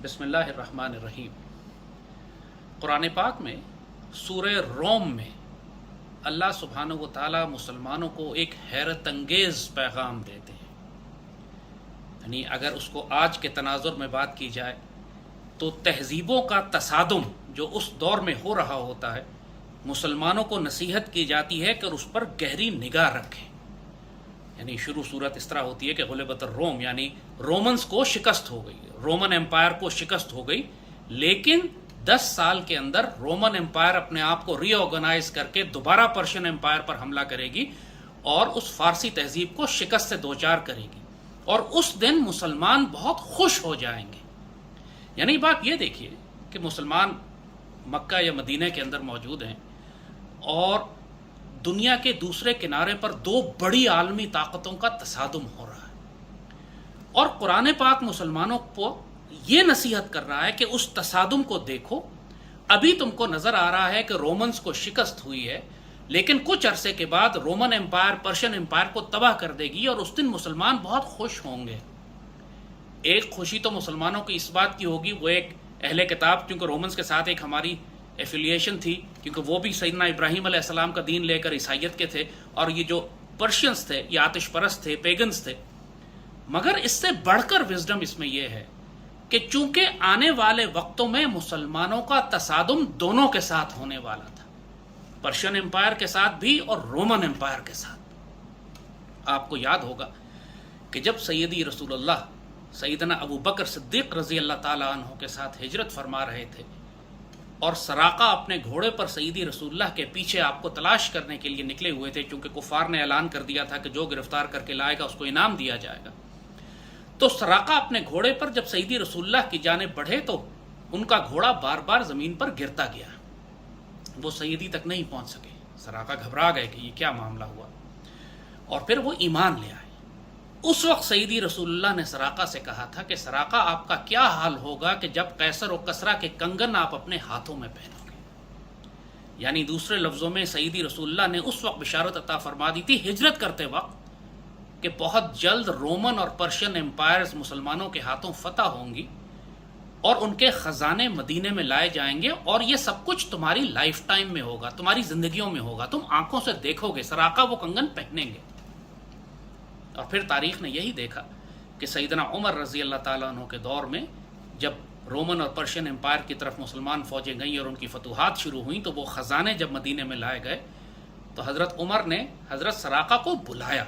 بسم اللہ الرحمن الرحیم۔ قرآن پاک میں سورہ روم میں اللہ سبحانہ و تعالیٰ مسلمانوں کو ایک حیرت انگیز پیغام دیتے ہیں۔ یعنی اگر اس کو آج کے تناظر میں بات کی جائے تو تہذیبوں کا تصادم جو اس دور میں ہو رہا ہوتا ہے، مسلمانوں کو نصیحت کی جاتی ہے کہ اس پر گہری نگاہ رکھیں۔ یعنی شروع صورت اس طرح ہوتی ہے کہ غلبت الروم، یعنی رومنز کو شکست ہو گئی، رومن امپائر کو شکست ہو گئی، لیکن 10 سال کے اندر رومن امپائر اپنے آپ کو ری آرگنائز کر کے دوبارہ پرشین امپائر پر حملہ کرے گی اور اس فارسی تہذیب کو شکست سے دوچار کرے گی، اور اس دن مسلمان بہت خوش ہو جائیں گے۔ یعنی بات یہ دیکھیے کہ مسلمان مکہ یا مدینہ کے اندر موجود ہیں اور دنیا کے دوسرے کنارے پر 2 بڑی عالمی طاقتوں کا تصادم ہو رہا ہے، اور قرآن پاک مسلمانوں کو یہ نصیحت کر رہا ہے کہ اس تصادم کو دیکھو۔ ابھی تم کو نظر آ رہا ہے کہ رومنز کو شکست ہوئی ہے، لیکن کچھ عرصے کے بعد رومن امپائر پرشین امپائر کو تباہ کر دے گی، اور اس دن مسلمان بہت خوش ہوں گے۔ ایک خوشی تو مسلمانوں کی اس بات کی ہوگی، وہ ایک اہل کتاب، کیونکہ رومنز کے ساتھ ایک ہماری ایفیلیشن تھی، کیونکہ وہ بھی سیدنا ابراہیم علیہ السلام کا دین لے کر عیسائیت کے تھے، اور یہ جو پرشینز تھے یہ آتش پرست تھے، پیگنز تھے۔ مگر اس سے بڑھ کر وزڈم اس میں یہ ہے کہ چونکہ آنے والے وقتوں میں مسلمانوں کا تصادم دونوں کے ساتھ ہونے والا تھا، پرشین امپائر کے ساتھ بھی اور رومن امپائر کے ساتھ۔ آپ کو یاد ہوگا کہ جب سیدی رسول اللہ سیدنا ابو بکر صدیق رضی اللہ تعالیٰ عنہ کے ساتھ ہجرت فرما رہے تھے، اور سراقہ اپنے گھوڑے پر سیدی رسول اللہ کے پیچھے آپ کو تلاش کرنے کے لیے نکلے ہوئے تھے، چونکہ کفار نے اعلان کر دیا تھا کہ جو گرفتار کر کے لائے گا اس کو انعام دیا جائے گا۔ تو سراقہ اپنے گھوڑے پر جب سیدی رسول اللہ کی جانب بڑھے تو ان کا گھوڑا بار بار زمین پر گرتا گیا، وہ سیدی تک نہیں پہنچ سکے۔ سراقہ گھبرا گئے کہ یہ کیا معاملہ ہوا، اور پھر وہ ایمان لے آئے۔ اس وقت سیدی رسول اللہ نے سراقہ سے کہا تھا کہ سراقہ، آپ کا کیا حال ہوگا کہ جب قیصر و کسریٰ کے کنگن آپ اپنے ہاتھوں میں پہنو گے۔ یعنی دوسرے لفظوں میں سیدی رسول اللہ نے اس وقت بشارت عطا فرما دی تھی ہجرت کرتے وقت کہ بہت جلد رومن اور پرشین امپائرز مسلمانوں کے ہاتھوں فتح ہوں گی، اور ان کے خزانے مدینے میں لائے جائیں گے، اور یہ سب کچھ تمہاری لائف ٹائم میں ہوگا، تمہاری زندگیوں میں ہوگا، تم آنکھوں سے دیکھو گے سراقہ وہ کنگن پہنیں گے۔ اور پھر تاریخ نے یہی دیکھا کہ سیدنا عمر رضی اللہ تعالیٰ عنہ کے دور میں جب رومن اور پرشین امپائر کی طرف مسلمان فوجیں گئیں اور ان کی فتوحات شروع ہوئیں، تو وہ خزانے جب مدینے میں لائے گئے تو حضرت عمر نے حضرت سراقہ کو بلایا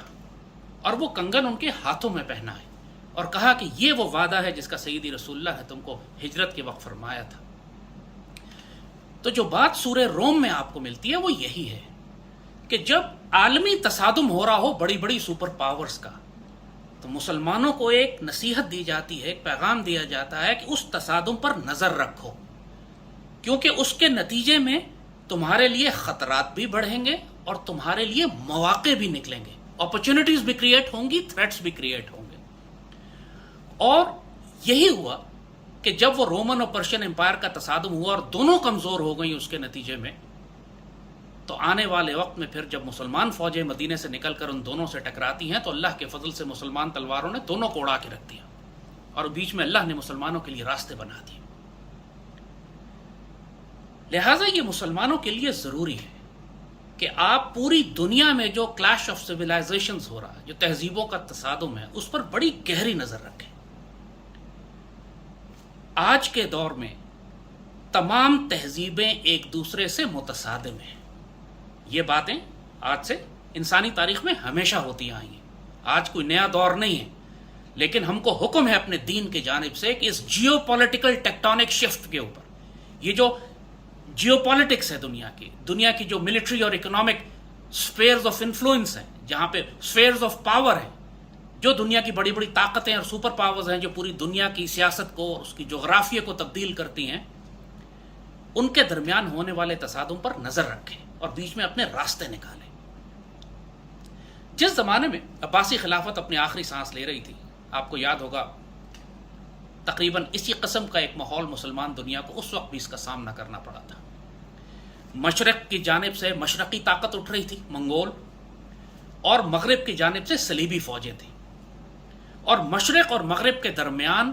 اور وہ کنگن ان کے ہاتھوں میں پہنائے، اور کہا کہ یہ وہ وعدہ ہے جس کا سیدی رسول اللہ نے تم کو ہجرت کے وقت فرمایا تھا۔ تو جو بات سورہ روم میں آپ کو ملتی ہے وہ یہی ہے کہ جب عالمی تصادم ہو رہا ہو بڑی بڑی سپر پاورز کا، تو مسلمانوں کو ایک نصیحت دی جاتی ہے، ایک پیغام دیا جاتا ہے کہ اس تصادم پر نظر رکھو، کیونکہ اس کے نتیجے میں تمہارے لیے خطرات بھی بڑھیں گے اور تمہارے لیے مواقع بھی نکلیں گے، اپرچونٹیز بھی کریٹ ہوں گی، تھریٹس بھی کریٹ ہوں گے۔ اور یہی ہوا کہ جب وہ رومن اور پرشین امپائر کا تصادم ہوا اور دونوں کمزور ہو گئیں اس کے نتیجے میں، تو آنے والے وقت میں پھر جب مسلمان فوجیں مدینے سے نکل کر ان دونوں سے ٹکراتی ہیں تو اللہ کے فضل سے مسلمان تلواروں نے دونوں کو اڑا کے رکھ دیا، اور بیچ میں اللہ نے مسلمانوں کے لیے راستے بنا دیے۔ لہٰذا یہ مسلمانوں کے لیے ضروری ہے کہ آپ پوری دنیا میں جو کلیش آف سویلائزیشنز ہو رہا ہے، جو تہذیبوں کا تصادم ہے، اس پر بڑی گہری نظر رکھیں۔ آج کے دور میں تمام تہذیبیں ایک دوسرے سے متصادم ہیں۔ یہ باتیں آج سے انسانی تاریخ میں ہمیشہ ہوتی آئی ہیں، آج کوئی نیا دور نہیں ہے، لیکن ہم کو حکم ہے اپنے دین کی جانب سے کہ اس جیو پولیٹیکل ٹیکٹونک شفٹ کے اوپر، یہ جو جیو پالیٹکس ہے دنیا کی جو ملٹری اور اکنامک سفیئرز آف انفلوئنس ہیں، جہاں پہ سفیئرز آف پاور ہیں، جو دنیا کی بڑی بڑی طاقتیں اور سپر پاورز ہیں جو پوری دنیا کی سیاست کو اور اس کی جغرافیہ کو تبدیل کرتی ہیں، ان کے درمیان ہونے والے تصادم پر نظر رکھیں اور بیچ میں اپنے راستے نکالیں۔ جس زمانے میں عباسی خلافت اپنی آخری سانس لے رہی تھی، آپ کو یاد ہوگا تقریباً اسی قسم کا ایک ماحول مسلمان دنیا کو اس وقت بھی اس کا سامنا کرنا پڑا تھا۔ مشرق کی جانب سے مشرقی طاقت اٹھ رہی تھی، منگول، اور مغرب کی جانب سے صلیبی فوجیں تھیں، اور مشرق اور مغرب کے درمیان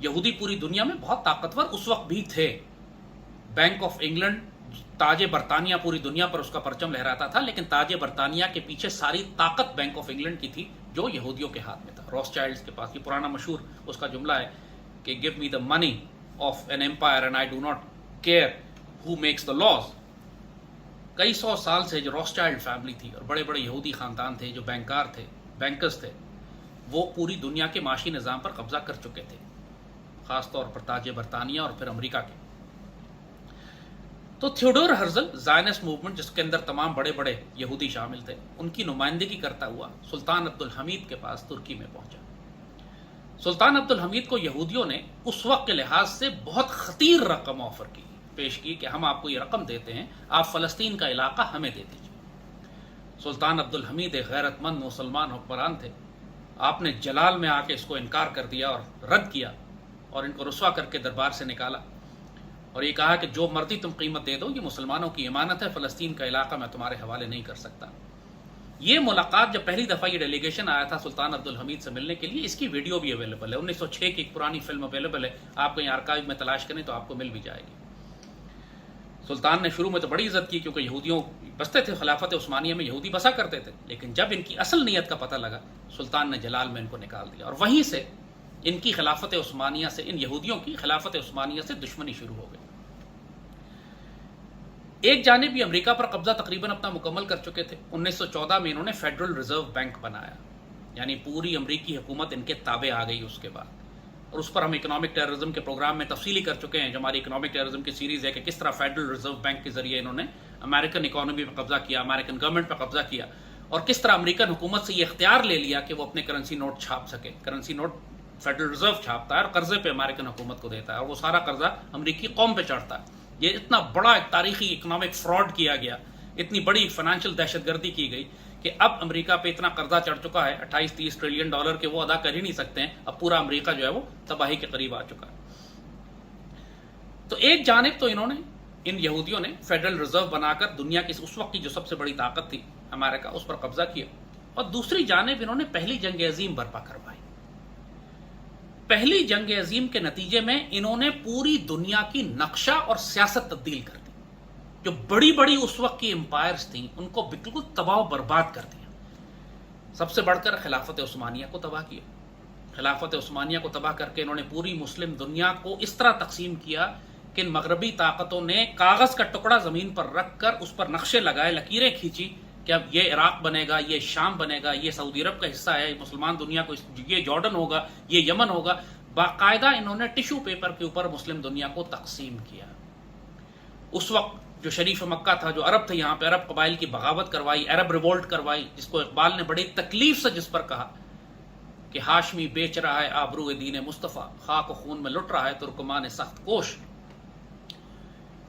یہودی پوری دنیا میں بہت طاقتور اس وقت بھی تھے. بینک آف انگلینڈ تاج برطانیہ پوری دنیا پر اس کا پرچم لہراتا تھا، لیکن تاج برطانیہ کے پیچھے ساری طاقت بینک آف انگلینڈ کی تھی جو یہودیوں کے ہاتھ میں تھا، روس چائلڈز کے پاس. یہ پرانا مشہور اس کا جملہ ہے کہ give me the money of an empire and I do not care who makes the laws. کئی سو سال سے جو روس چائلڈ فیملی تھی اور بڑے بڑے یہودی خاندان تھے جو بینکار تھے، بینکرز تھے، وہ پوری دنیا کے معاشی نظام پر قبضہ کر چکے تھے، خاص طور پر تاج برطانیہ اور پھر امریکہ کے. تو تھیوڈور ہرزل زائنسٹ موومنٹ، جس کے اندر تمام بڑے بڑے یہودی شامل تھے، ان کی نمائندگی کرتا ہوا سلطان عبدالحمید کے پاس ترکی میں پہنچا. سلطان عبدالحمید کو یہودیوں نے اس وقت کے لحاظ سے بہت خطیر رقم آفر کی، پیش کی کہ ہم آپ کو یہ رقم دیتے ہیں، آپ فلسطین کا علاقہ ہمیں دے دیجیے. سلطان عبدالحمید ایک غیرت مند مسلمان حکمران تھے. آپ نے جلال میں آ کے اس کو انکار کر دیا اور رد کیا اور ان کو رسوا کر کے دربار سے نکالا اور یہ کہا کہ جو مرضی تم قیمت دے دو، یہ مسلمانوں کی امانت ہے، فلسطین کا علاقہ میں تمہارے حوالے نہیں کر سکتا. یہ ملاقات جب پہلی دفعہ یہ ڈیلیگیشن آیا تھا سلطان عبدالحمید سے ملنے کے لیے، اس کی ویڈیو بھی اویلیبل ہے. 1906 کی ایک پرانی فلم اویلیبل ہے، آپ کہیں آرکائیو میں تلاش کریں تو آپ کو مل بھی جائے گی. سلطان نے شروع میں تو بڑی عزت کی کیونکہ یہودیوں بستے تھے، خلافت عثمانیہ میں یہودی بسا کرتے تھے، لیکن جب ان کی اصل نیت کا پتہ لگا، سلطان نے جلال میں ان کو نکال دیا اور وہیں سے ان کی خلافت عثمانیہ سے، ان یہودیوں کی خلافت عثمانیہ سے دشمنی شروع ہو گئی. ایک جانب یہ امریکہ پر قبضہ تقریباً اپنا مکمل کر چکے تھے. 1914 میں انہوں نے فیڈرل ریزرو بینک بنایا، یعنی پوری امریکی حکومت ان کے تابع آ گئی اس کے بعد. اور اس پر ہم اکنامک ٹیررزم کے پروگرام میں تفصیلی کر چکے ہیں، جو ہماری اکنامک ٹیررزم کی سیریز ہے کہ کس طرح فیڈرل ریزرو بینک کے ذریعے انہوں نے امریکن اکانومی پر قبضہ کیا، امریکن گورنمنٹ پر قبضہ کیا، اور کس طرح امریکن حکومت سے یہ اختیار لے لیا کہ وہ اپنے کرنسی نوٹ چھاپ سکے. کرنسی نوٹ فیڈرل ریزرو چھاپتا ہے اور قرضے پہ امریکن حکومت کو دیتا ہے، اور وہ سارا قرضہ امریکی قوم پہ چڑھتا ہے. یہ اتنا بڑا ایک تاریخی اکنامک فراڈ کیا گیا، اتنی بڑی فائنینشیل دہشت گردی کی گئی کہ اب امریکہ پہ اتنا قرضہ چڑھ چکا ہے 28-30 ٹریلین ڈالر کے، وہ ادا کر ہی نہیں سکتے ہیں. اب پورا امریکہ جو ہے وہ تباہی کے قریب آ چکا ہے. تو ایک جانب تو انہوں نے، ان یہودیوں نے فیڈرل ریزرو بنا کر دنیا کی اس وقت کی جو سب سے بڑی طاقت تھی امریکہ، اس پر قبضہ کیا، اور دوسری جانب انہوں نے پہلی جنگ عظیم برپا کروائی. پہلی جنگ عظیم کے نتیجے میں انہوں نے پوری دنیا کی نقشہ اور سیاست تبدیل کر دی. جو بڑی بڑی اس وقت کی امپائرز تھیں ان کو بالکل تباہ و برباد کر دیا. سب سے بڑھ کر خلافت عثمانیہ کو تباہ کیا. خلافت عثمانیہ کو تباہ کر کے انہوں نے پوری مسلم دنیا کو اس طرح تقسیم کیا کہ ان مغربی طاقتوں نے کاغذ کا ٹکڑا زمین پر رکھ کر اس پر نقشے لگائے، لکیریں کھینچی کہ اب یہ عراق بنے گا، یہ شام بنے گا، یہ سعودی عرب کا حصہ ہے، مسلمان دنیا کو یہ جارڈن ہوگا، یہ یمن ہوگا. باقاعدہ انہوں نے ٹیشو پیپر کے اوپر مسلم دنیا کو تقسیم کیا. اس وقت جو شریف مکہ تھا، جو عرب تھے، یہاں پہ عرب قبائل کی بغاوت کروائی، عرب ریولٹ کروائی، جس کو اقبال نے بڑی تکلیف سے جس پر کہا کہ ہاشمی بیچ رہا ہے آبرو دین مصطفیٰ، خاک و خون میں لٹ رہا ہے ترکمان سخت کوش.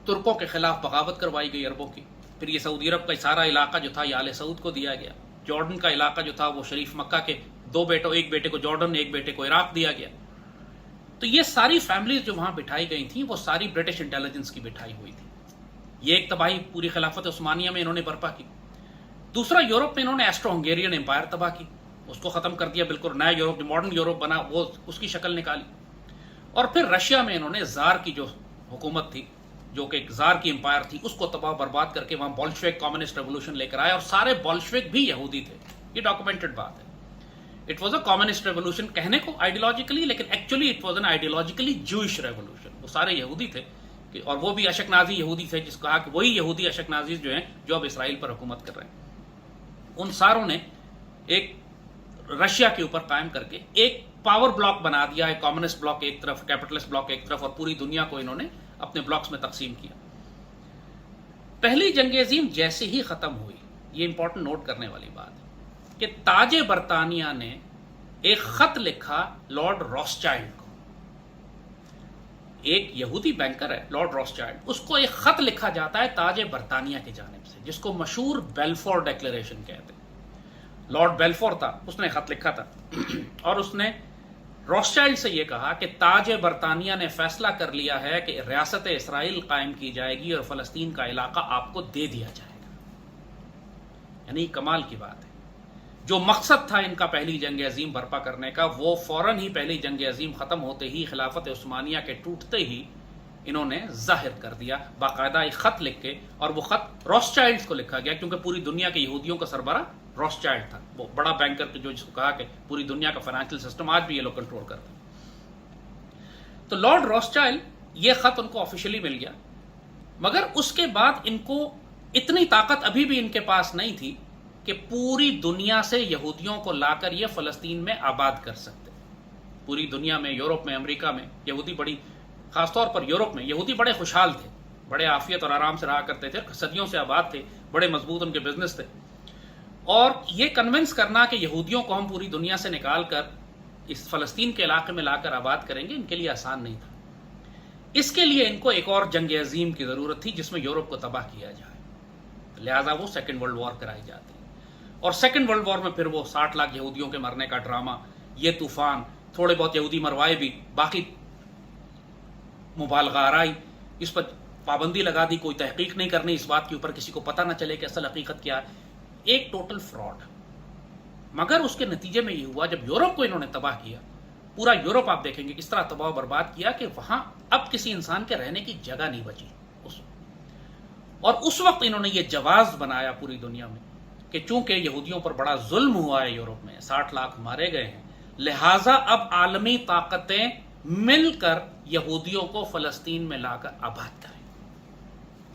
ترکوں کے خلاف بغاوت کروائی گئی عربوں کی. پھر یہ سعودی عرب کا سارا علاقہ جو تھا یہ آل سعود کو دیا گیا. جارڈن کا علاقہ جو تھا وہ شریف مکہ کے دو بیٹوں، ایک بیٹے کو جارڈن، ایک بیٹے کو عراق دیا گیا. تو یہ ساری فیملیز جو وہاں بٹھائی گئی تھیں وہ ساری برٹش انٹیلیجنس کی بٹھائی ہوئی تھی. یہ ایک تباہی پوری خلافت عثمانیہ میں انہوں نے برپا کی. دوسرا، یورپ میں انہوں نے ایسٹرو ہنگیرین امپائر تباہ کی، اس کو ختم کر دیا. بالکل نیا یورپ، جو ماڈرن یورپ بنا، وہ اس کی شکل نکالی. اور پھر رشیا میں انہوں نے زار کی جو حکومت تھی، جو کہ ایک زار کی امپائر تھی، اس کو تباہ برباد کر کے وہاں بولشوک کمیونسٹ ریولوشن لے کر آئے، اور سارے بولشوک بھی یہودی تھے. یہ ڈاکومنٹڈ بات ہے. It was a communist revolution کہنے کو آئیڈیولوجیکلی، لیکن actually it was an ideologically Jewish revolution. وہ سارے یہودی تھے، اور وہ بھی اشکنازی یہودی تھے، جس کو کہا کہ وہی یہودی اشکنازی جو ہیں جو اب اسرائیل پر حکومت کر رہے ہیں. ان ساروں نے ایک رشیا کے اوپر قائم کر کے ایک پاور بلاک بنا دیا ہے، کمیونسٹ بلاک ایک طرف، کیپٹلسٹ بلاک ایک طرف، اور پوری دنیا کو انہوں نے اپنے بلاکس میں تقسیم کیا. پہلی جنگ عظیم جیسے ہی ختم ہوئی، یہ امپورٹنٹ نوٹ کرنے والی بات ہے کہ تاج برطانیہ نے ایک خط لکھا لارڈ روسچائلڈ کو. ایک یہودی بینکر ہے لارڈ روسچائلڈ، اس کو ایک خط لکھا جاتا ہے تاج برطانیہ کی جانب سے، جس کو مشہور بیلفور ڈیکلیریشن کہتے ہیں. لارڈ بیلفور تھا، اس نے خط لکھا تھا اور اس نے روسچائلڈ سے یہ کہا کہ تاج برطانیہ نے فیصلہ کر لیا ہے کہ ریاست اسرائیل قائم کی جائے گی اور فلسطین کا علاقہ آپ کو دے دیا جائے گا. یعنی کمال کی بات ہے جو مقصد تھا ان کا پہلی جنگ عظیم برپا کرنے کا، وہ فوراً ہی پہلی جنگ عظیم ختم ہوتے ہی، خلافت عثمانیہ کے ٹوٹتے ہی انہوں نے ظاہر کر دیا، باقاعدہ ایک خط لکھ کے، اور وہ خط روسچائلڈز کو لکھا گیا، کیونکہ پوری دنیا کے یہودیوں کا سربراہ روسچائلڈ تھا، وہ بڑا بینکر جو جس کو کہا کہ پوری دنیا کا فائنینشیل سسٹم آج بھی یہ لوگ کنٹرول کرتے ہیں۔ تو لارڈ روسچائلڈ، یہ خط ان کو آفیشلی مل گیا، مگر اس کے بعد ان کو اتنی طاقت ابھی بھی ان کے پاس نہیں تھی کہ پوری دنیا سے یہودیوں کو لا کر یہ فلسطین میں آباد کر سکتے۔ پوری دنیا میں، یورپ میں، امریکہ میں یہودی بڑی، خاص طور پر یورپ میں یہودی بڑے خوشحال تھے، بڑے عافیت اور آرام سے رہا کرتے تھے، صدیوں سے آباد تھے، بڑے مضبوط ان کے بزنس تھے، اور یہ کنونس کرنا کہ یہودیوں کو ہم پوری دنیا سے نکال کر اس فلسطین کے علاقے میں لا کر آباد کریں گے، ان کے لیے آسان نہیں تھا۔ اس کے لیے ان کو ایک اور جنگ عظیم کی ضرورت تھی جس میں یورپ کو تباہ کیا جائے، لہٰذا وہ سیکنڈ ورلڈ وار کرائی جاتی، اور سیکنڈ ورلڈ وار میں پھر وہ 60 لاکھ یہودیوں کے مرنے کا ڈرامہ، یہ طوفان، تھوڑے بہت یہودی مروائے بھی، باقی مبالغہ آرائی، اس پر پابندی لگا دی، کوئی تحقیق نہیں کرنی اس بات کے اوپر، کسی کو پتہ نہ چلے کہ اصل حقیقت کیا ہے، ایک ٹوٹل فراڈ۔ مگر اس کے نتیجے میں یہ ہوا، جب یورپ کو انہوں نے تباہ کیا، پورا یورپ آپ دیکھیں گے کس طرح تباہ و برباد کیا کہ وہاں اب کسی انسان کے رہنے کی جگہ نہیں بچی، اور اس وقت انہوں نے یہ جواز بنایا پوری دنیا میں کہ چونکہ یہودیوں پر بڑا ظلم ہوا ہے یورپ میں، 60 لاکھ مارے گئے ہیں، لہٰذا اب عالمی طاقتیں مل کر یہودیوں کو فلسطین میں لا کر آباد کریں۔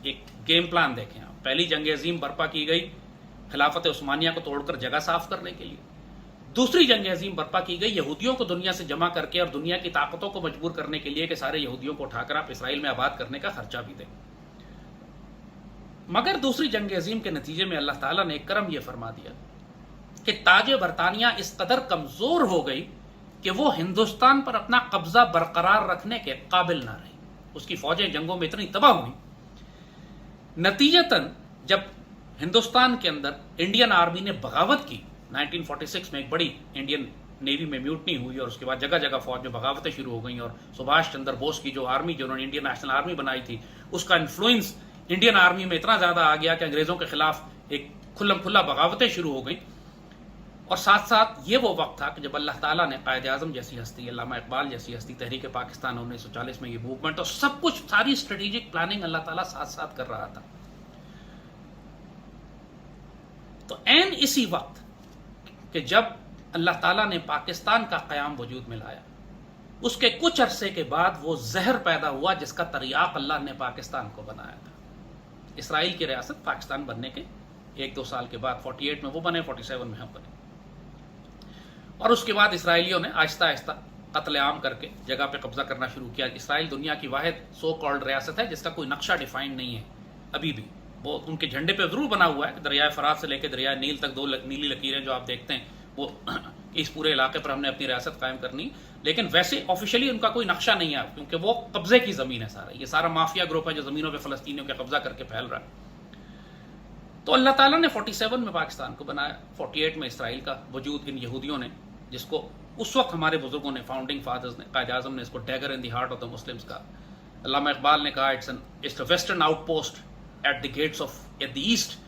ایک گیم پلان دیکھیں آپ، پہلی جنگ عظیم برپا کی گئی خلافت عثمانیہ کو توڑ کر جگہ صاف کرنے کے لیے، دوسری جنگ عظیم برپا کی گئی یہودیوں کو دنیا سے جمع کر کے اور دنیا کی طاقتوں کو مجبور کرنے کے لیے کہ سارے یہودیوں کو اٹھا کر آپ اسرائیل میں آباد کرنے کا خرچہ بھی دیں۔ مگر دوسری جنگ عظیم کے نتیجے میں اللہ تعالیٰ نے ایک کرم یہ فرما دیا کہ تاج برطانیہ اس قدر کمزور ہو گئی کہ وہ ہندوستان پر اپنا قبضہ برقرار رکھنے کے قابل نہ رہی، اس کی فوجیں جنگوں میں اتنی تباہ ہوئی، نتیجتاً جب ہندوستان کے اندر انڈین آرمی نے بغاوت کی، 1946 میں ایک بڑی انڈین نیوی میں میوٹنی ہوئی، اور اس کے بعد جگہ جگہ فوج میں بغاوتیں شروع ہو گئیں، اور سبھاش چندر بوس کی جو آرمی، جو انہوں نے انڈین نیشنل آرمی بنائی تھی، اس کا انفلوئنس انڈین آرمی میں اتنا زیادہ آ گیا کہ انگریزوں کے خلاف ایک کھلم کھلا بغاوتیں شروع ہو گئیں، اور ساتھ ساتھ یہ وہ وقت تھا کہ جب اللہ تعالیٰ نے قائد اعظم جیسی ہستی، علامہ اقبال جیسی ہستی، تحریک پاکستان 1940 میں یہ موومنٹ، اور سب کچھ، ساری اسٹریٹجک پلاننگ اللہ تعالیٰ ساتھ ساتھ کر رہا تھا۔ تو عین اسی وقت کہ جب اللہ تعالیٰ نے پاکستان کا قیام وجود میں لایا، اس کے کچھ عرصے کے بعد وہ زہر پیدا ہوا جس کا تریاق اللہ نے پاکستان کو بنایا تھا۔ اسرائیل کی ریاست پاکستان بننے کے 1-2 سال کے بعد، 48 میں وہ بنے، 47 میں ہم بنے، اور اس کے بعد اسرائیلیوں نے آہستہ آہستہ قتل عام کر کے جگہ پہ قبضہ کرنا شروع کیا۔ اسرائیل دنیا کی واحد سو کالڈ ریاست ہے جس کا کوئی نقشہ ڈیفائنڈ نہیں ہے ابھی بھی، وہ ان کے جھنڈے پہ ضرور بنا ہوا ہے کہ دریائے فرات سے لے کے دریائے نیل تک 2 نیلی لکیریں جو آپ دیکھتے ہیں، وہ اس پورے علاقے پر ہم نے اپنی ریاست قائم کرنی، لیکن ویسے آفیشلی ان کا کوئی نقشہ نہیں ہے، کیونکہ وہ قبضے کی زمین ہے سارا، یہ سارا مافیا گروپ ہے جو زمینوں پہ فلسطینیوں کے قبضہ کر کے پھیل رہا ہے۔ تو اللہ تعالیٰ نے 47 میں پاکستان کو بنایا، 48 میں اسرائیل کا وجود ان یہودیوں نے، جس کو اس وقت ہمارے بزرگوں نے، فاؤنڈنگ فادرز نے، قائد اعظم نے اس کو dagger in the heart of the Muslims کہا، علامہ اقبال نے کہا it's western outpost at the gates of at the east.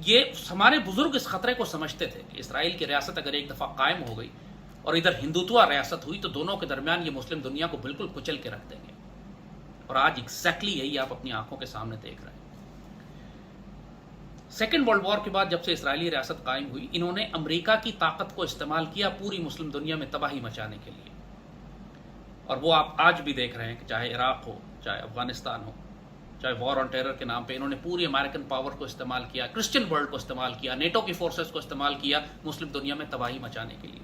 یہ ہمارے بزرگ اس خطرے کو سمجھتے تھے کہ اسرائیل کی ریاست اگر ایک دفعہ قائم ہو گئی اور ادھر ہندوتوا ریاست ہوئی تو دونوں کے درمیان یہ مسلم دنیا کو بالکل کچل کے رکھ دیں گے، اور آج ایگزیکٹلی یہی آپ اپنی آنکھوں کے سامنے دیکھ رہے ہیں۔ سیکنڈ ورلڈ وار کے بعد جب سے اسرائیلی ریاست قائم ہوئی، انہوں نے امریکہ کی طاقت کو استعمال کیا پوری مسلم دنیا میں تباہی مچانے کے لیے، اور وہ آپ آج بھی دیکھ رہے ہیں کہ چاہے عراق ہو، چاہے افغانستان ہو، چاہے وار آن ٹیرر کے نام پہ انہوں نے پوری امریکن پاور کو استعمال کیا، کرسچن ورلڈ کو استعمال کیا، نیٹو کی فورسز کو استعمال کیا مسلم دنیا میں تباہی مچانے کے لیے۔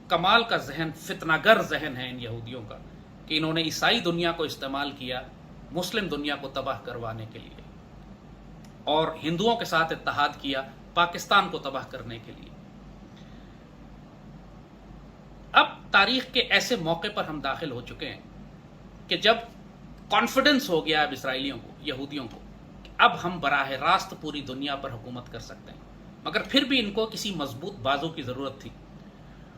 کمال کا ذہن، فتنہ گر ذہن ہے ان یہودیوں کا کہ انہوں نے عیسائی دنیا کو استعمال کیا مسلم دنیا کو تباہ کروانے کے لیے، اور ہندوؤں کے ساتھ اتحاد کیا پاکستان کو تباہ کرنے کے لیے۔ اب تاریخ کے ایسے موقع پر ہم داخل ہو چکے ہیں کہ جب کانفیڈنس ہو گیا اب اسرائیلیوں کو، یہودیوں کو، کہ اب ہم براہ راست پوری دنیا پر حکومت کر سکتے ہیں، مگر پھر بھی ان کو کسی مضبوط بازو کی ضرورت تھی،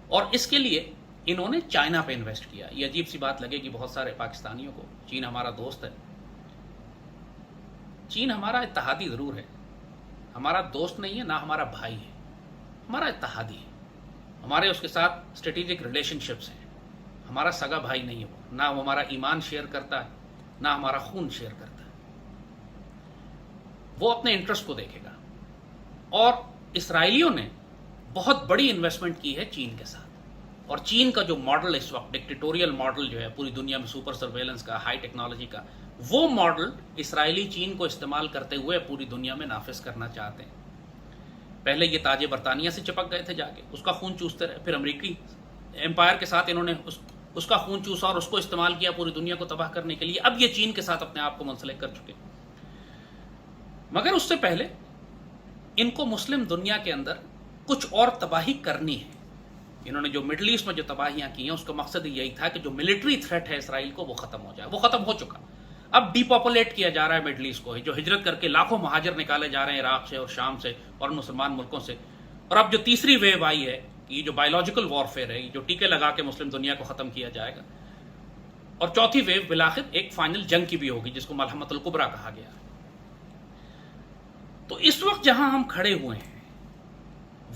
اور اس کے لیے انہوں نے چائنا پہ انویسٹ کیا۔ یہ عجیب سی بات لگے گی بہت سارے پاکستانیوں کو، چین ہمارا دوست ہے، چین ہمارا اتحادی ضرور ہے، ہمارا دوست نہیں ہے، نہ ہمارا بھائی ہے، ہمارا اتحادی ہے، ہمارے اس کے ساتھ اسٹریٹجک ریلیشن شپس ہیں، ہمارا سگا بھائی نہیں ہے وہ، نہ وہ ہمارا ایمان شیئر کرتا ہے نہ ہمارا خون شیئر کرتا ہے، وہ اپنے انٹرسٹ کو دیکھے گا۔ اور اسرائیلیوں نے بہت بڑی انویسٹمنٹ کی ہے چین کے ساتھ، اور چین کا جو ماڈل اس وقت ڈکٹیٹوریل ماڈل جو ہے پوری دنیا میں سپر سرویلنس کا، ہائی ٹیکنالوجی کا، وہ ماڈل اسرائیلی چین کو استعمال کرتے ہوئے پوری دنیا میں نافذ کرنا چاہتے ہیں۔ پہلے یہ تاج برطانیہ سے چپک گئے تھے جا کے، اس کا خون چوستے رہے، پھر امریکی امپائر کے ساتھ انہوں نے اس کا خون چوسا اور اس کو استعمال کیا پوری دنیا کو تباہ کرنے کے لیے۔ اب یہ چین کے ساتھ اپنے آپ کو منسلک کر چکے، مگر اس سے پہلے ان کو مسلم دنیا کے اندر کچھ اور تباہی کرنی ہے۔ انہوں نے جو مڈل ایسٹ میں جو تباہیاں کی ہیں اس کا مقصد یہی تھا کہ جو ملٹری تھریٹ ہے اسرائیل کو وہ ختم ہو جائے۔ وہ ختم ہو چکا، اب ڈی پاپولیٹ کیا جا رہا ہے مڈل ایسٹ کو، جو ہجرت کر کے لاکھوں مہاجر نکالے جا رہے ہیں عراق سے اور شام سے اور مسلمان ملکوں سے۔ اور اب جو تیسری ویو آئی ہے، یہ جو بایولوجیکل وارفیئر ہے، جو ٹیکے لگا کے مسلم دنیا کو ختم کیا جائے گا، اور چوتھی ویو بالآخر ایک فائنل جنگ کی بھی ہوگی جس کو ملحمۃ الکبریٰ کہا گیا۔ تو اس وقت جہاں ہم کھڑے ہوئے ہیں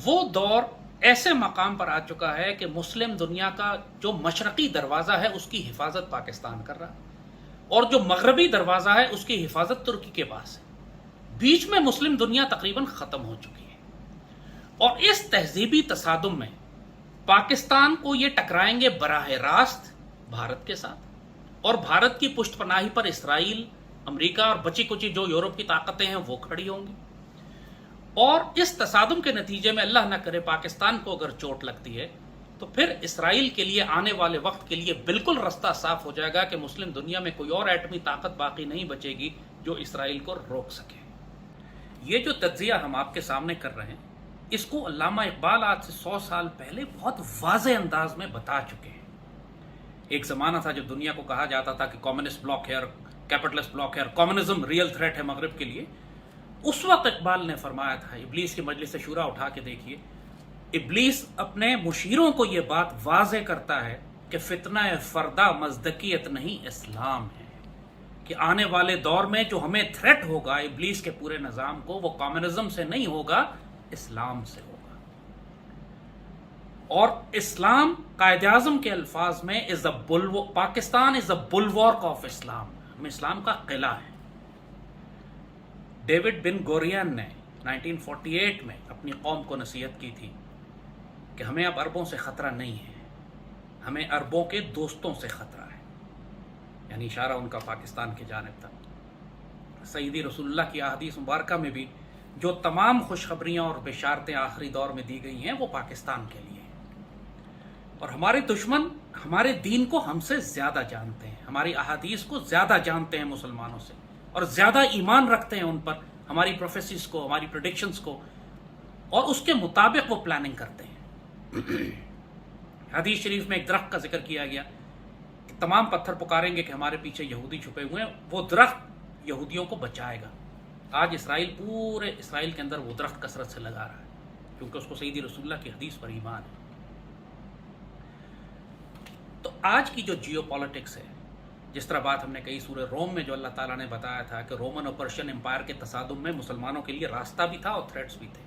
وہ دور ایسے مقام پر آ چکا ہے کہ مسلم دنیا کا جو مشرقی دروازہ ہے اس کی حفاظت پاکستان کر رہا، اور جو مغربی دروازہ ہے اس کی حفاظت ترکی کے پاس ہے۔ بیچ میں مسلم دنیا تقریباً ختم ہو چکی ہے، اور اس تہذیبی تصادم میں پاکستان کو یہ ٹکرائیں گے براہ راست بھارت کے ساتھ، اور بھارت کی پشت پناہی پر اسرائیل، امریکہ اور بچی کچی جو یورپ کی طاقتیں ہیں وہ کھڑی ہوں گی۔ اور اس تصادم کے نتیجے میں اللہ نہ کرے پاکستان کو اگر چوٹ لگتی ہے تو پھر اسرائیل کے لیے آنے والے وقت کے لیے بالکل رستہ صاف ہو جائے گا کہ مسلم دنیا میں کوئی اور ایٹمی طاقت باقی نہیں بچے گی جو اسرائیل کو روک سکے۔ یہ جو تجزیہ ہم آپ کے سامنے کر رہے ہیں اس کو علامہ اقبال آج سے 100 سال پہلے بہت واضح انداز میں بتا چکے ہیں۔ ایک زمانہ تھا جب دنیا کو کہا جاتا تھا کہ کمیونسٹ بلاک ہے اور کیپٹلسٹ بلاک ہے اور کمیونزم ریئل تھریٹ ہے مغرب کے لیے، اس وقت اقبال نے فرمایا تھا، ابلیس کی مجلس شورا اٹھا کے دیکھیے، ابلیس اپنے مشیروں کو یہ بات واضح کرتا ہے کہ فتنہ فردہ مزدکیت نہیں اسلام ہے، کہ آنے والے دور میں جو ہمیں تھریٹ ہوگا ابلیس کے پورے نظام کو، وہ کمیونزم سے نہیں ہوگا، اسلام سے ہوگا۔ اور اسلام قائد اعظم کے الفاظ میں پاکستان از اے بلوارک آف اسلام، ہم اسلام کا قلعہ ہے۔ ڈیوڈ بن گورین نے 1948 میں اپنی قوم کو نصیحت کی تھی کہ ہمیں اب عربوں سے خطرہ نہیں ہے، ہمیں عربوں کے دوستوں سے خطرہ ہے، یعنی اشارہ ان کا پاکستان کی جانب تھا۔ سیدی رسول اللہ کی احادیث مبارکہ میں بھی جو تمام خوشخبریاں اور بشارتیں آخری دور میں دی گئی ہیں وہ پاکستان کے لیے ہیں، اور ہمارے دشمن ہمارے دین کو ہم سے زیادہ جانتے ہیں، ہماری احادیث کو زیادہ جانتے ہیں مسلمانوں سے، اور زیادہ ایمان رکھتے ہیں ان پر، ہماری پروفیسیز کو، ہماری پریڈکشنز کو، اور اس کے مطابق وہ پلاننگ کرتے ہیں۔ حدیث شریف میں ایک درخت کا ذکر کیا گیا کہ تمام پتھر پکاریں گے کہ ہمارے پیچھے یہودی چھپے ہوئے ہیں، وہ درخت یہودیوں کو بچائے گا۔ آج اسرائیل پورے اسرائیل کے اندر وہ درخت کثرت سے لگا رہا ہے کیونکہ اس کو سیدی رسول اللہ کی حدیث پر ایمان ہے۔ تو آج کی جو جیو پالیٹکس ہے، جس طرح بات ہم نے کہی سورہ روم میں جو اللہ تعالیٰ نے بتایا تھا کہ رومن اور پرشین امپائر کے تصادم میں مسلمانوں کے لیے راستہ بھی تھا اور تھریٹس بھی تھے،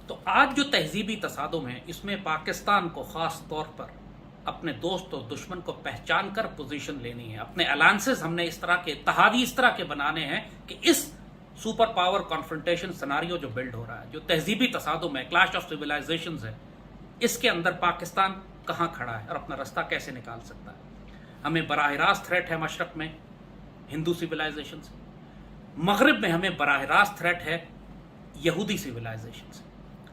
تو آج جو تہذیبی تصادم ہے اس میں پاکستان کو خاص طور پر اپنے دوست اور دشمن کو پہچان کر پوزیشن لینی ہے۔ اپنے الائنسز ہم نے اس طرح کے اتحادی اس طرح کے بنانے ہیں کہ اس سپر پاور کانفرنٹیشن سناریو جو بلڈ ہو رہا ہے، جو تہذیبی تصادم ہے، کلیش آف سویلائزیشنز ہے، اس کے اندر پاکستان کہاں کھڑا ہے اور اپنا راستہ کیسے نکال سکتا ہے۔ ہمیں براہ راست تھریٹ ہے مشرق میں ہندو سویلائزیشن سے، مغرب میں ہمیں براہ راست تھریٹ ہے یہودی سویلائزیشن سے،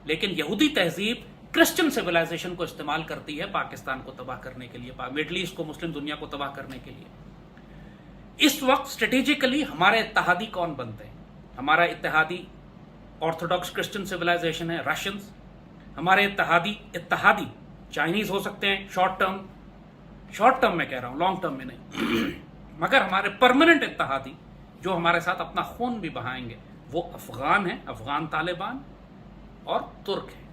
لیکن یہودی تہذیب کرسچن سویلائزیشن کو استعمال کرتی ہے پاکستان کو تباہ کرنے کے لیے، مڈل ایسٹ کو، مسلم دنیا کو تباہ کرنے کے لیے۔ اس وقت اسٹریٹجیکلی ہمارے اتحادی کون بنتے ہیں؟ ہمارا اتحادی آرتھوڈاکس کرسچن سویلائزیشن ہے، رشینز۔ ہمارے اتحادی چائنیز ہو سکتے ہیں شارٹ ٹرم میں کہہ رہا ہوں، لانگ ٹرم میں نہیں، مگر ہمارے پرماننٹ اتحادی جو ہمارے ساتھ اپنا خون بھی بہائیں گے وہ افغان ہیں، افغان طالبان، اور ترک ہیں،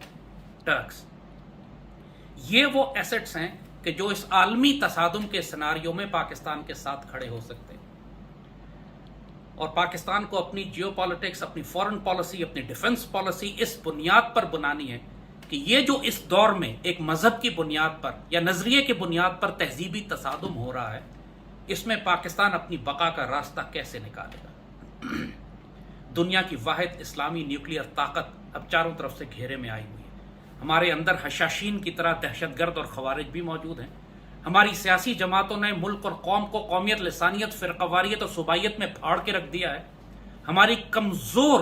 ٹرکس۔ یہ وہ ایسٹس ہیں کہ جو اس عالمی تصادم کے سناریو میں پاکستان کے ساتھ کھڑے ہو سکتے ہیں۔ اور پاکستان کو اپنی جیو پالیٹکس، اپنی فورن پالیسی، اپنی ڈیفنس پالیسی اس بنیاد پر بنانی ہے کہ یہ جو اس دور میں ایک مذہب کی بنیاد پر یا نظریے کی بنیاد پر تہذیبی تصادم ہو رہا ہے، اس میں پاکستان اپنی بقا کا راستہ کیسے نکالے گا۔ دنیا کی واحد اسلامی نیوکلیئر طاقت اب چاروں طرف سے گھیرے میں آئی ہوئی ہے۔ ہمارے اندر حشاشین کی طرح دہشت گرد اور خوارج بھی موجود ہیں۔ ہماری سیاسی جماعتوں نے ملک اور قوم کو قومیت، لسانیت، فرقہ واریت اور صوبائیت میں پھاڑ کے رکھ دیا ہے۔ ہماری کمزور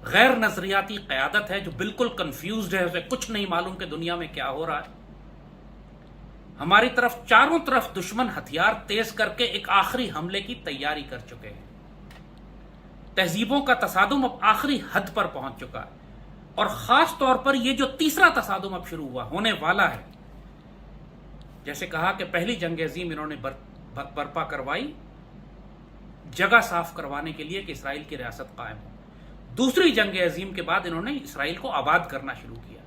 غیر نظریاتی قیادت ہے جو بالکل کنفیوزڈ ہے، اسے کچھ نہیں معلوم کہ دنیا میں کیا ہو رہا ہے۔ ہماری طرف چاروں طرف دشمن ہتھیار تیز کر کے ایک آخری حملے کی تیاری کر چکے ہیں۔ تہذیبوں کا تصادم اب آخری حد پر پہنچ چکا ہے، اور خاص طور پر یہ جو تیسرا تصادم اب شروع ہوا، ہونے والا ہے، جیسے کہا کہ پہلی جنگ عظیم انہوں نے برپا کروائی جگہ صاف کروانے کے لیے کہ اسرائیل کی ریاست قائم ہو۔ دوسری جنگ عظیم کے بعد انہوں نے اسرائیل کو آباد کرنا شروع کیا،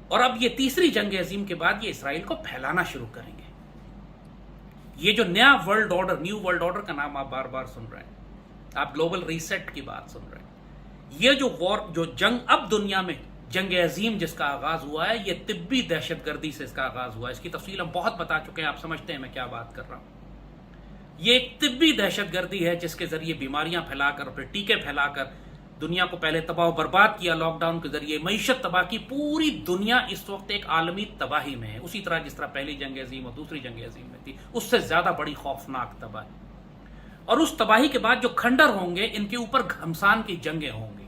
اور اب یہ تیسری جنگ عظیم کے بعد یہ اسرائیل کو پھیلانا شروع کریں گے۔ یہ جو نیا world order, new world order کا نام آپ بار بار سن رہے ہیں، آپ گلوبل ریسیٹ کی بات سن رہے ہیں، یہ جو جنگ اب دنیا میں جنگ عظیم جس کا آغاز ہوا ہے، یہ طبی دہشت گردی سے اس کا آغاز ہوا ہے۔ اس کی تفصیل ہم بہت بتا چکے ہیں، آپ سمجھتے ہیں میں کیا بات کر رہا ہوں۔ یہ ایک طبی دہشت گردی ہے جس کے ذریعے بیماریاں پھیلا کر، پھر ٹیکے پھیلا کر دنیا کو پہلے تباہ و برباد کیا، لاک ڈاؤن کے ذریعے معیشت تباہ کی۔ پوری دنیا اس وقت ایک عالمی تباہی میں ہے، اسی طرح جس طرح پہلی جنگ عظیم اور دوسری جنگ عظیم میں تھی، اس سے زیادہ بڑی خوفناک تباہی۔ اور اس تباہی کے بعد جو کھنڈر ہوں گے، ان کے اوپر گھمسان کی جنگیں ہوں گی۔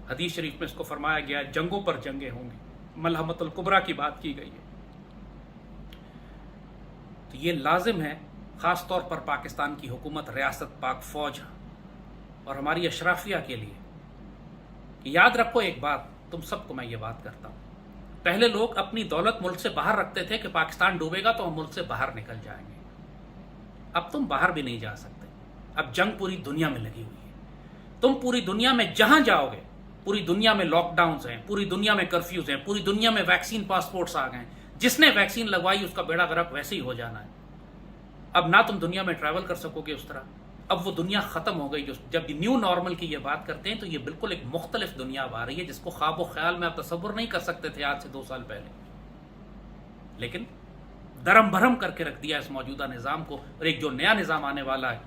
حدیث شریف میں اس کو فرمایا گیا، جنگوں پر جنگیں ہوں گی، ملحمۃ الکبریٰ کی بات کی گئی ہے۔ تو یہ لازم ہے خاص طور پر پاکستان کی حکومت، ریاست، پاک فوج اور ہماری اشرافیہ کے لیے کہ یاد رکھو ایک بات، تم سب کو میں یہ بات کرتا ہوں، پہلے لوگ اپنی دولت ملک سے باہر رکھتے تھے کہ پاکستان ڈوبے گا تو ہم ملک سے باہر نکل جائیں گے۔ اب تم باہر بھی نہیں جا سکتے، اب جنگ پوری دنیا میں لگی ہوئی ہے۔ تم پوری دنیا میں جہاں جاؤ گے، پوری دنیا میں لاک ڈاؤنز ہیں، پوری دنیا میں کرفیوز ہیں، پوری دنیا میں ویکسین پاسپورٹس آ گئے ہیں۔ جس نے ویکسین لگوائی اس کا بیڑا غرق ویسے ہی ہو جانا ہے۔ اب نہ تم دنیا میں ٹریول کر سکو گے اس طرح، اب وہ دنیا ختم ہو گئی۔ جب نیو نارمل کی یہ بات کرتے ہیں تو یہ بالکل ایک مختلف دنیا اب آ رہی ہے جس کو خواب و خیال میں آپ تصور نہیں کر سکتے تھے آج سے 2 سال پہلے، لیکن درم بھرم کر کے رکھ دیا اس موجودہ نظام کو۔ اور ایک جو نیا نظام آنے والا ہے،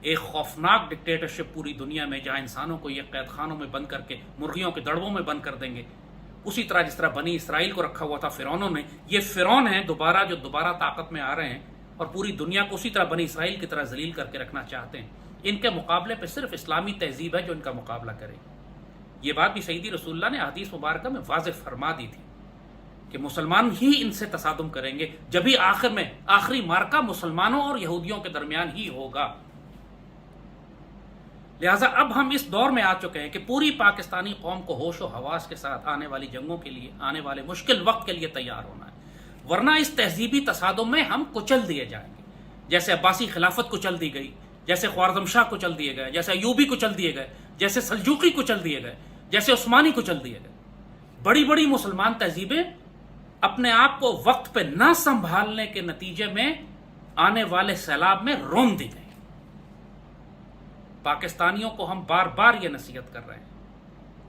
ایک خوفناک ڈکٹیٹرشپ پوری دنیا میں، جہاں انسانوں کو یہ قید خانوں میں بند کر کے مرغیوں کے دڑبوں میں بند کر دیں گے، اسی طرح جس طرح بنی اسرائیل کو رکھا ہوا تھا فرعونوں نے۔ یہ فرعون ہیں جو دوبارہ طاقت میں آ رہے ہیں اور پوری دنیا کو اسی طرح بنی اسرائیل کی طرح ذلیل کر کے رکھنا چاہتے ہیں۔ ان کے مقابلے پہ صرف اسلامی تہذیب ہے جو ان کا مقابلہ کرے۔ یہ بات بھی سیدی رسول اللہ نے حدیث مبارکہ میں واضح فرما دی تھی کہ مسلمان ہی ان سے تصادم کریں گے، جبھی آخر میں آخری مارکہ مسلمانوں اور یہودیوں کے درمیان ہی ہوگا۔ لہٰذا اب ہم اس دور میں آ چکے ہیں کہ پوری پاکستانی قوم کو ہوش و حواس کے ساتھ آنے والی جنگوں کے لیے، آنے والے مشکل وقت کے لیے تیار ہونا ہے، ورنہ اس تہذیبی تصادم میں ہم کچل دیے جائیں گے۔ جیسے عباسی خلافت کچل دی گئی، جیسے خوارزم شاہ کچل دیے گئے، جیسے ایوبی کچل دیے گئے، جیسے سلجوقی کچل دیے گئے، جیسے عثمانی کچل دیے گئے۔ بڑی بڑی مسلمان تہذیبیں اپنے آپ کو وقت پہ نہ سنبھالنے کے نتیجے میں آنے والے سیلاب میں رون دی گئی۔ پاکستانیوں کو ہم بار بار یہ نصیحت کر رہے ہیں،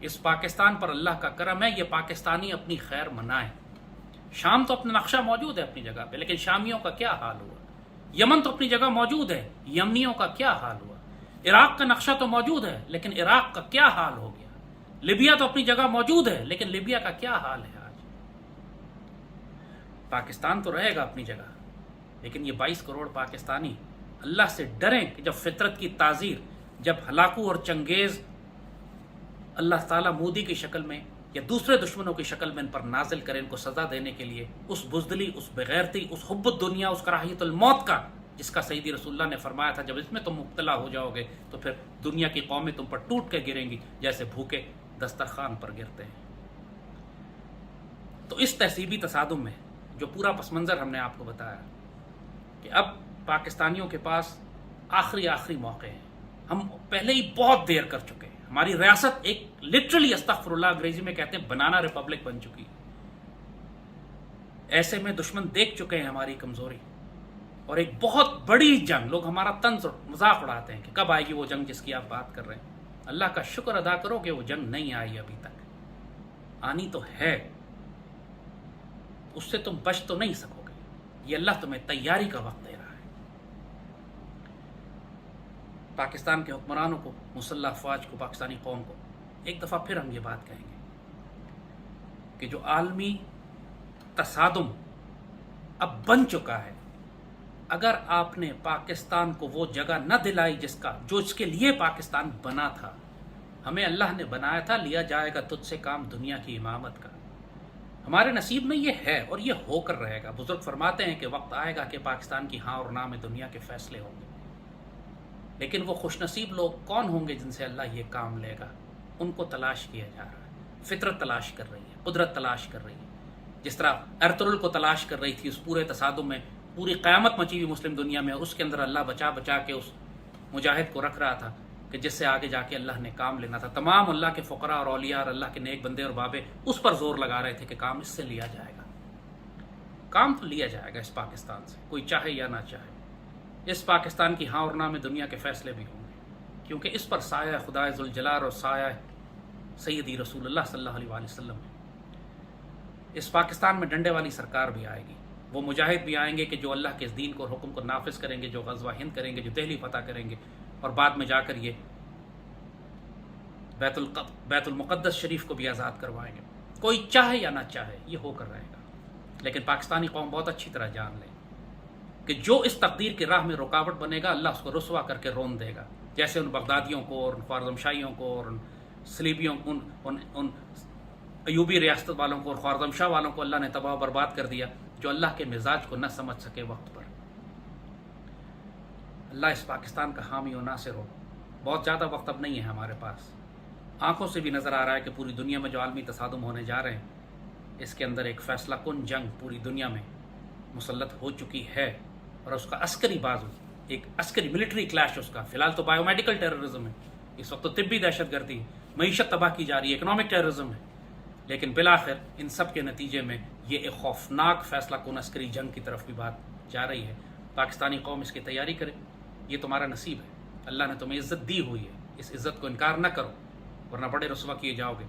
اس پاکستان پر اللہ کا کرم ہے، یہ پاکستانی اپنی خیر منائیں۔ شام تو اپنا نقشہ موجود ہے اپنی جگہ پہ، لیکن شامیوں کا کیا حال ہوا؟ یمن تو اپنی جگہ موجود ہے، یمنیوں کا کیا حال ہوا؟ عراق کا نقشہ تو موجود ہے، لیکن عراق کا کیا حال ہو گیا؟ لیبیا تو اپنی جگہ موجود ہے، لیکن لیبیا کا کیا حال ہے آج؟ پاکستان تو رہے گا اپنی جگہ، لیکن یہ 22 کروڑ پاکستانی اللہ سے ڈریں کہ جب فطرت کی تعزیر، جب ہلاکو اور چنگیز اللہ تعالیٰ مودی کی شکل میں یا دوسرے دشمنوں کی شکل میں ان پر نازل کرے، ان کو سزا دینے کے لیے، اس بزدلی، اس بغیرتی، اس حب الدنیا، اس کراہیت الموت کا، جس کا سیدی رسول اللہ نے فرمایا تھا جب اس میں تم مبتلا ہو جاؤ گے تو پھر دنیا کی قومیں تم پر ٹوٹ کے گریں گی جیسے بھوکے دسترخوان پر گرتے ہیں۔ تو اس تہذیبی تصادم میں جو پورا پس منظر ہم نے آپ کو بتایا کہ اب پاکستانیوں کے پاس آخری موقع ہیں۔ ہم پہلے ہی بہت دیر کر چکے ہیں، ہماری ریاست ایک لٹرلی، استغفر اللہ، انگریزی میں کہتے ہیں بنانا ریپبلک بن چکی۔ ایسے میں دشمن دیکھ چکے ہیں ہماری کمزوری، اور ایک بہت بڑی جنگ، لوگ ہمارا طنز اور مذاق اڑاتے ہیں کہ کب آئے گی وہ جنگ جس کی آپ بات کر رہے ہیں. اللہ کا شکر ادا کرو کہ وہ جنگ نہیں آئی ابھی تک. آنی تو ہے، اس سے تم بچ تو نہیں سکو گے. یہ اللہ تمہیں تیاری کا وقت دے رہا ہے. پاکستان کے حکمرانوں کو، مسلح افواج کو، پاکستانی قوم کو ایک دفعہ پھر ہم یہ بات کہیں گے کہ جو عالمی تصادم اب بن چکا ہے، اگر آپ نے پاکستان کو وہ جگہ نہ دلائی جو اس کے لیے پاکستان بنا تھا، ہمیں اللہ نے بنایا تھا لیا جائے گا تجھ سے کام دنیا کی امامت کا. ہمارے نصیب میں یہ ہے اور یہ ہو کر رہے گا. بزرگ فرماتے ہیں کہ وقت آئے گا کہ پاکستان کی ہاں اور نہ میں دنیا کے فیصلے ہوں گے، لیکن وہ خوش نصیب لوگ کون ہوں گے جن سے اللہ یہ کام لے گا؟ ان کو تلاش کیا جا رہا ہے. فطرت تلاش کر رہی ہے، قدرت تلاش کر رہی ہے. جس طرح ارطغرل کو تلاش کر رہی تھی اس پورے تصادم میں، پوری قیامت مچی ہوئی مسلم دنیا میں، اور اس کے اندر اللہ بچا بچا کے اس مجاہد کو رکھ رہا تھا کہ جس سے آگے جا کے اللہ نے کام لینا تھا. تمام اللہ کے فقراء اور اولیاء اور اللہ کے نیک بندے اور بابے اس پر زور لگا رہے تھے کہ کام اس سے لیا جائے گا. کام تو لیا جائے گا اس پاکستان سے، کوئی چاہے یا نہ چاہے. اس پاکستان کی ہاں اور نہ میں دنیا کے فیصلے بھی ہوں گے، کیونکہ اس پر سایہ خدائے ذوالجلال اور سایہ سیدی رسول اللہ صلی اللہ علیہ وآلہ وسلم ہے. اس پاکستان میں ڈنڈے والی سرکار بھی آئے گی، وہ مجاہد بھی آئیں گے کہ جو اللہ کے اس دین کو اور حکم کو نافذ کریں گے، جو غزوہ ہند کریں گے، جو دہلی فتح کریں گے، اور بعد میں جا کر یہ بیت المقدس شریف کو بھی آزاد کروائیں گے. کوئی چاہے یا نہ چاہے یہ ہو کر رہے گا. لیکن پاکستانی قوم بہت اچھی طرح جان لے کہ جو اس تقدیر کی راہ میں رکاوٹ بنے گا، اللہ اس کو رسوا کر کے رون دے گا. جیسے ان بغدادیوں کو اور ان خوارزم شاہیوں کو اور ان صلیبیوں کو، ان ایوبی ریاست والوں کو اور خوارزم شاہ والوں کو اللہ نے تباہ و برباد کر دیا، جو اللہ کے مزاج کو نہ سمجھ سکے وقت پر. اللہ اس پاکستان کا حامی و ناصر ہو. بہت زیادہ وقت اب نہیں ہے ہمارے پاس. آنکھوں سے بھی نظر آ رہا ہے کہ پوری دنیا میں جو عالمی تصادم ہونے جا رہے ہیں، اس کے اندر ایک فیصلہ کن جنگ پوری دنیا میں مسلط ہو چکی ہے، اور اس کا عسکری بازو، ایک عسکری ملٹری کلیش اس کا. فی الحال تو بایو میڈیکل ٹیررزم ہے، اس وقت تو طبی دہشت گردی، معیشت تباہ کی جا رہی ہے، اکنامک ٹیررزم ہے. لیکن بالآخر ان سب کے نتیجے میں یہ ایک خوفناک فیصلہ کن عسکری جنگ کی طرف بھی بات جا رہی ہے. پاکستانی قوم اس کی تیاری کرے. یہ تمہارا نصیب ہے، اللہ نے تمہیں عزت دی ہوئی ہے، اس عزت کو انکار نہ کرو ورنہ بڑے رسوا کیے جاؤ گے.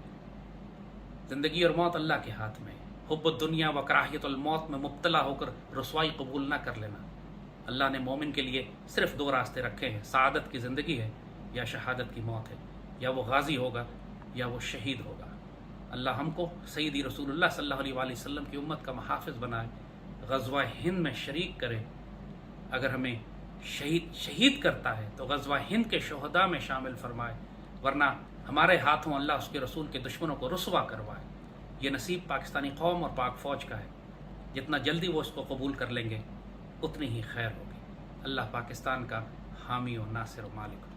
زندگی اور موت اللہ کے ہاتھ میں. حب الدنیا و کراہیت الموت میں مبتلا ہو کر رسوائی قبول نہ کر لینا. اللہ نے مومن کے لیے صرف دو راستے رکھے ہیں، سعادت کی زندگی ہے یا شہادت کی موت ہے. یا وہ غازی ہوگا یا وہ شہید ہوگا. اللہ ہم کو سیدی رسول اللہ صلی اللہ علیہ وآلہ وسلم کی امت کا محافظ بنائے، غزوہ ہند میں شریک کرے. اگر ہمیں شہید کرتا ہے تو غزوہ ہند کے شہداء میں شامل فرمائے، ورنہ ہمارے ہاتھوں اللہ اس کے رسول کے دشمنوں کو رسوا کروائے. یہ نصیب پاکستانی قوم اور پاک فوج کا ہے. جتنا جلدی وہ اس کو قبول کر لیں گے اتنی ہی خیر ہوگی. اللہ پاکستان کا حامی و ناصر و مالک ہو.